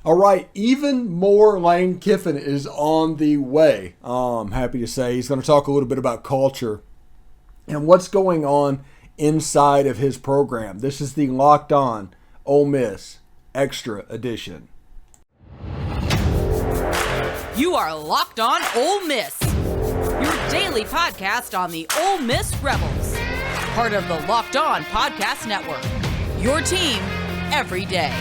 All right, even more Lane Kiffin is on the way. I'm happy to say he's going to talk a little bit about culture and what's going on inside of his program. This is the Locked On Ole Miss Extra Edition. You are Locked On Ole Miss, your daily podcast on the Ole Miss Rebels, part of the Locked On Podcast Network, your team every day.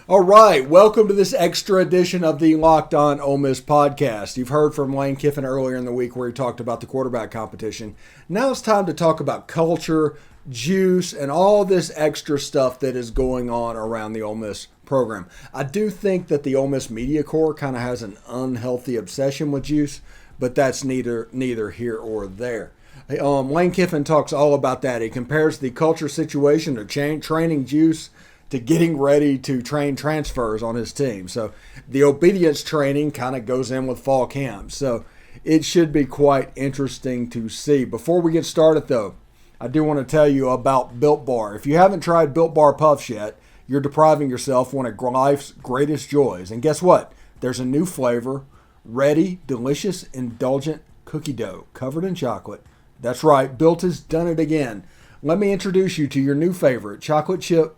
All right, welcome to this extra edition of the Locked On Ole Miss podcast. You've heard from Lane Kiffin earlier in the week where he talked about the quarterback competition. Now it's time to talk about culture, juice, and all this extra stuff that is going on around the Ole Miss program. I do think that the Ole Miss media corps kind of has an unhealthy obsession with juice, but that's neither here or there. Lane Kiffin talks all about that. He compares the culture situation to training juice to getting ready to train transfers on his team. So the obedience training kind of goes in with fall camp. So it should be quite interesting to see. Before we get started, though, I do want to tell you about Built Bar. If you haven't tried Built Bar Puffs yet, you're depriving yourself one of life's greatest joys. And guess what? There's a new flavor, ready, delicious, indulgent cookie dough covered in chocolate. That's right, Built has done it again. Let me introduce you to your new favorite, chocolate chip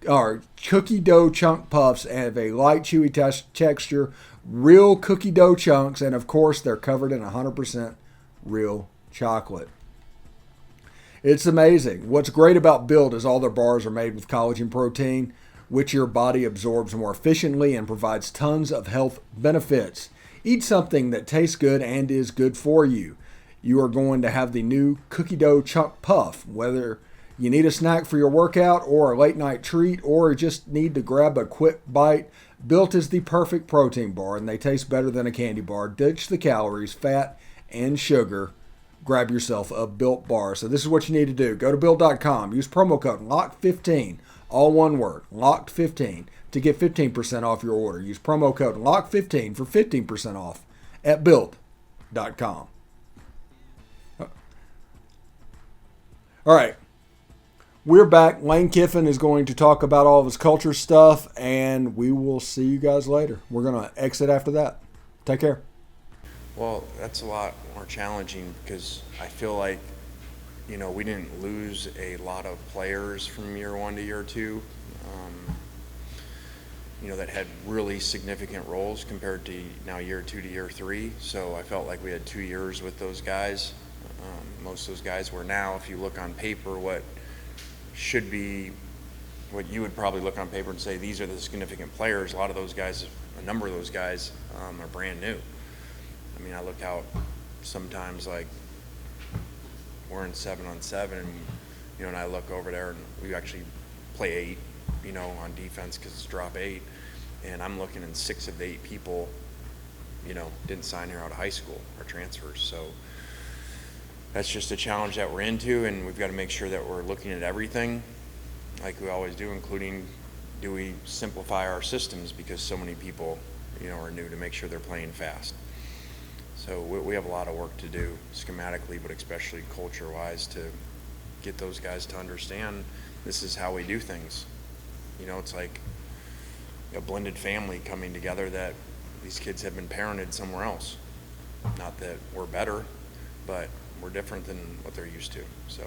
or cookie dough chunk puffs have a light, chewy texture, real cookie dough chunks, and of course, they're covered in 100% real chocolate. It's amazing. What's great about Built is all their bars are made with collagen protein, which your body absorbs more efficiently and provides tons of health benefits. Eat something that tastes good and is good for you. You are going to have the new cookie dough chunk puff, whether you need a snack for your workout or a late night treat or just need to grab a quick bite. Built is the perfect protein bar and they taste better than a candy bar. Ditch the calories, fat, and sugar. Grab yourself a Built bar. So this is what you need to do. Go to Built.com. Use promo code LOCK15, all one word, LOCKed15, to get 15% off your order. Use promo code LOCK15 for 15% off at Built.com. All right. We're back. Lane Kiffin is going to talk about all of his culture stuff, and we will see you guys later. We're going to exit after that. Take care. Well, that's a lot more challenging because I feel like, we didn't lose a lot of players from year one to year two, that had really significant roles compared to now year two to year three. So I felt like we had 2 years with those guys. Most of those guys were now, if you look on paper, what should be what you would probably look on paper and say these are the significant players. A lot of those guys, a number of those guys are brand new. I mean, I look out sometimes like we're in 7-on-7 and I look over there and we actually play 8 on defense because it's drop 8, and I'm looking and 6 of the 8 people didn't sign here out of high school or transfers. So that's just a challenge that we're into, and we've got to make sure that we're looking at everything like we always do, including do we simplify our systems because so many people, are new, to make sure they're playing fast. So we have a lot of work to do schematically, but especially culture-wise, to get those guys to understand this is how we do things. It's like a blended family coming together that these kids have been parented somewhere else. Not that we're better, but we're different than what they're used to. So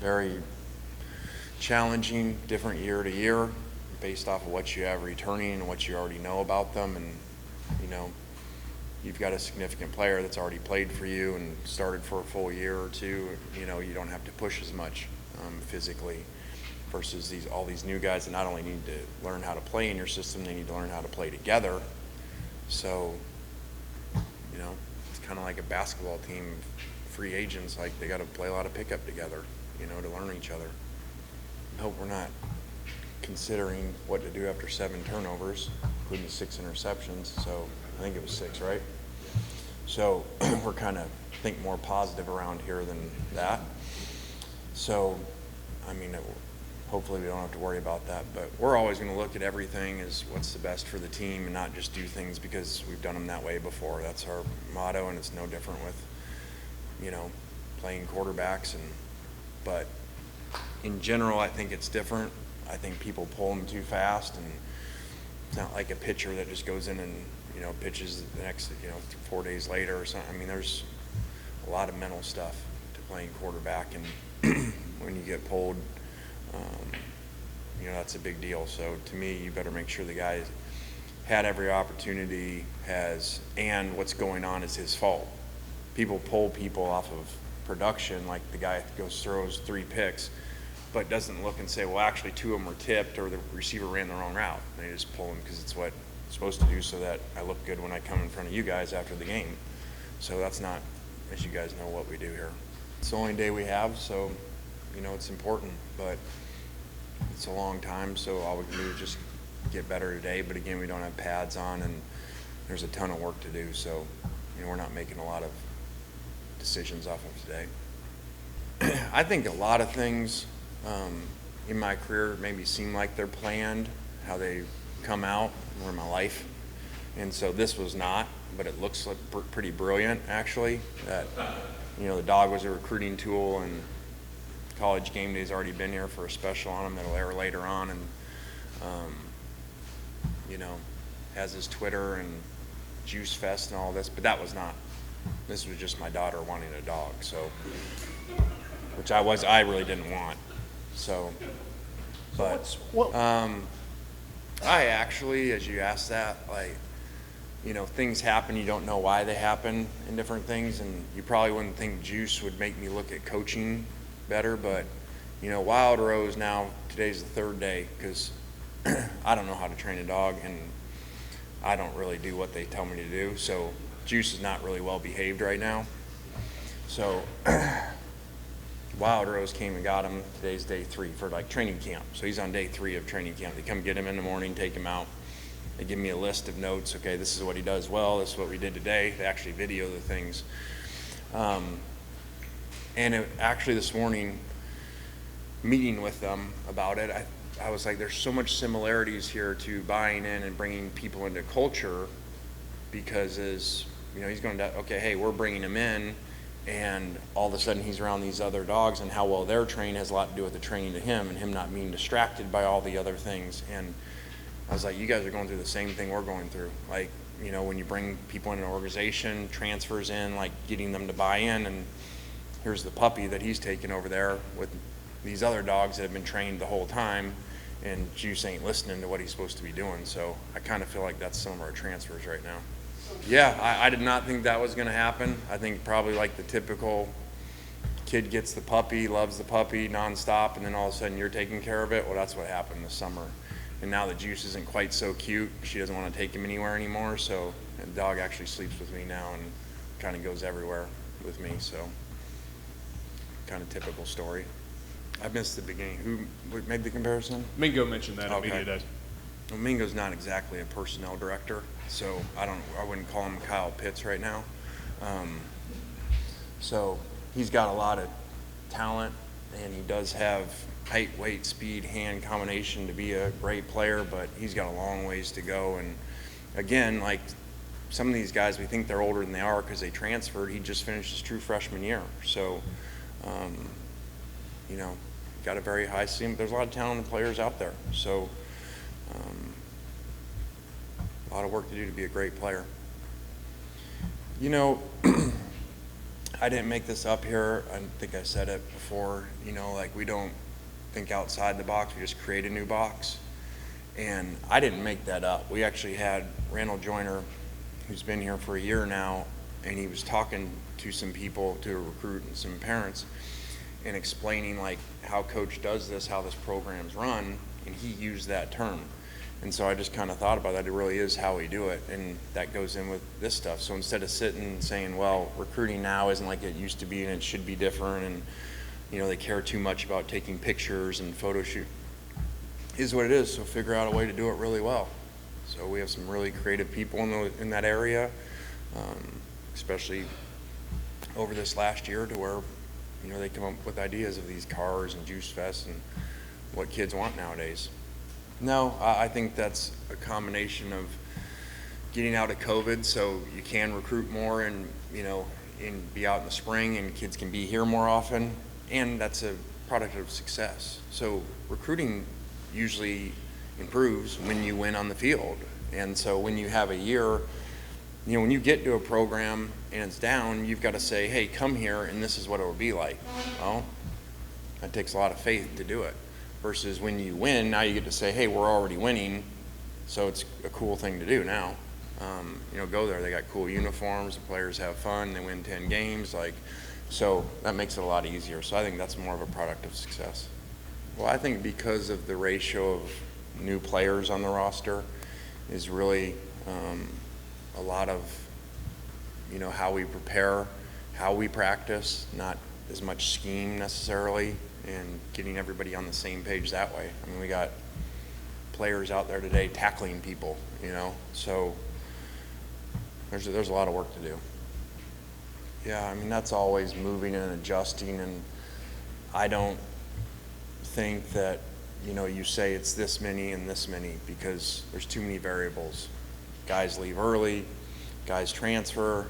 very challenging, different year to year based off of what you have returning and what you already know about them. And you've got a significant player that's already played for you and started for a full year or two. You don't have to push as much physically versus all these new guys that not only need to learn how to play in your system, they need to learn how to play together. So kind of like a basketball team, free agents, like they got to play a lot of pickup together, to learn each other. I hope we're not considering what to do after 7 turnovers, including 6 interceptions. So I think it was 6, right? So we're kind of think more positive around here than that. So, I mean, hopefully we don't have to worry about that. But we're always going to look at everything as what's the best for the team and not just do things because we've done them that way before. That's our motto, and it's no different with, playing quarterbacks. But in general, I think it's different. I think people pull them too fast, and it's not like a pitcher that just goes in and, pitches the next, 4 days later or something. I mean, there's a lot of mental stuff to playing quarterback, and when you get pulled, that's a big deal. So to me, you better make sure the guy had every opportunity, and what's going on is his fault. People pull people off of production, like the guy throws 3 picks, but doesn't look and say, well, actually 2 of them were tipped or the receiver ran the wrong route. And they just pull him because it's what it's supposed to do so that I look good when I come in front of you guys after the game. So that's not, as you guys know, what we do here. It's the only day we have, so, it's important, but it's a long time, so all we can do is just get better today. But again, we don't have pads on, and there's a ton of work to do, so, we're not making a lot of decisions off of today. I think a lot of things in my career maybe seem like they're planned, how they come out or my life, and so this was not, but it looks like pretty brilliant actually. That the dog was a recruiting tool, and College Game Day's already been here for a special on him that'll air later on, and has his Twitter and Juice Fest and all this, but that was not. This was just my daughter wanting a dog, so, which I really didn't want. So, but I actually, as you asked that, things happen, you don't know why they happen in different things, and you probably wouldn't think Juice would make me look at coaching better, but, Wild Rose now, today's the 3rd day, because I don't know how to train a dog, and I don't really do what they tell me to do, so Juice is not really well behaved right now. So Wild Rose came and got him. Today's day 3 for training camp. So he's on day 3 of training camp. They come get him in the morning, take him out. They give me a list of notes. Okay, this is what he does well. This is what we did today. They actually video the things. And actually this morning, meeting with them about it, I was like, there's so much similarities here to buying in and bringing people into culture, because he's going to, okay, hey, we're bringing him in, and all of a sudden he's around these other dogs, and how well they're trained has a lot to do with the training to him, and him not being distracted by all the other things. And I was like, you guys are going through the same thing we're going through. When you bring people in an organization, transfers in, getting them to buy in, and here's the puppy that he's taken over there with these other dogs that have been trained the whole time, and Juice ain't listening to what he's supposed to be doing. So I kind of feel like that's some of our transfers right now. Yeah, I did not think that was going to happen. I think probably the typical kid gets the puppy, loves the puppy nonstop, and then all of a sudden you're taking care of it. Well, that's what happened this summer. And now that Juice isn't quite so cute, she doesn't want to take him anywhere anymore. So the dog actually sleeps with me now and kind of goes everywhere with me. So kind of typical story. I missed the beginning. Who made the comparison? Mingo mentioned that Okay. in media days. Well, Mingo's not exactly a personnel director, so I wouldn't call him Kyle Pitts right now. So he's got a lot of talent, and he does have height, weight, speed, hand combination to be a great player, but he's got a long ways to go. And again, some of these guys, we think they're older than they are because they transferred. He just finished his true freshman year. So, got a very high ceiling. There's a lot of talented players out there. So, a lot of work to do to be a great player. I didn't make this up here. I think I said it before. We don't think outside the box. We just create a new box. And I didn't make that up. We actually had Randall Joyner, who's been here for a year now, and he was talking to some people, to a recruit and some parents, and explaining how coach does this, how this program's run, and he used that term. And so I just kind of thought about that. It really is how we do it, and that goes in with this stuff. So instead of sitting and saying, well, recruiting now isn't like it used to be and it should be different, and they care too much about taking pictures and photo shoot, is what it is. So figure out a way to do it really well. So we have some really creative people in that area, especially over this last year, to where they come up with ideas of these cars and Juice Fest and what kids want nowadays. No, I think that's a combination of getting out of COVID so you can recruit more and, and be out in the spring and kids can be here more often. And that's a product of success. So recruiting usually improves when you win on the field. And so when you have a year, when you get to a program and it's down, you've got to say, hey, come here and this is what it will be like. Well, that takes a lot of faith to do it. Versus when you win, now you get to say, hey, we're already winning, so it's a cool thing to do now. Go there. They got cool uniforms. The players have fun. They win 10 games. So that makes it a lot easier. So I think that's more of a product of success. Well, I think because of the ratio of new players on the roster is really a lot of, how we prepare, how we practice, not as much scheme necessarily, and getting everybody on the same page that way. I mean, we got players out there today tackling people, so there's a lot of work to do. Yeah, I mean, that's always moving and adjusting, and I don't think that, you say it's this many and this many because there's too many variables. Guys leave early, guys transfer,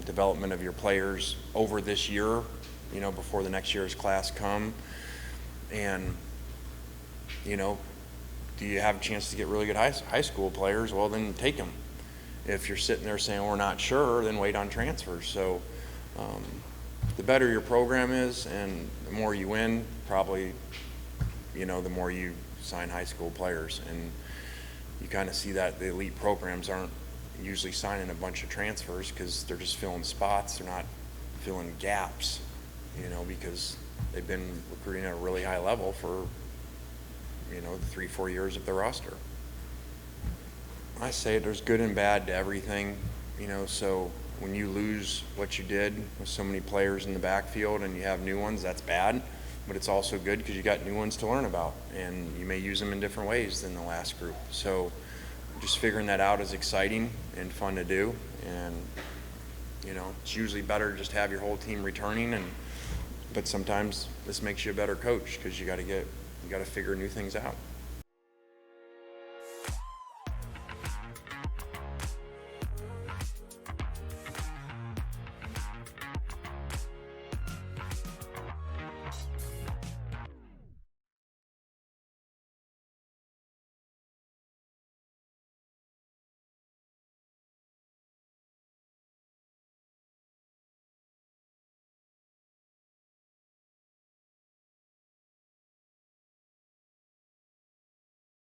development of your players over this year, before the next year's class come. And, do you have a chance to get really good high school players? Well, then take them. If you're sitting there saying we're not sure, then wait on transfers. So the better your program is and the more you win, probably, the more you sign high school players. And you kind of see that the elite programs aren't usually signing a bunch of transfers because they're just filling spots. They're not filling gaps, because they've been recruiting at a really high level for, the 3-4 years of the roster. I say there's good and bad to everything, so when you lose what you did with so many players in the backfield and you have new ones, that's bad, but it's also good because you got new ones to learn about and you may use them in different ways than the last group. So just figuring that out is exciting and fun to do, and it's usually better just to have your whole team returning, but sometimes this makes you a better coach because you got to figure new things out.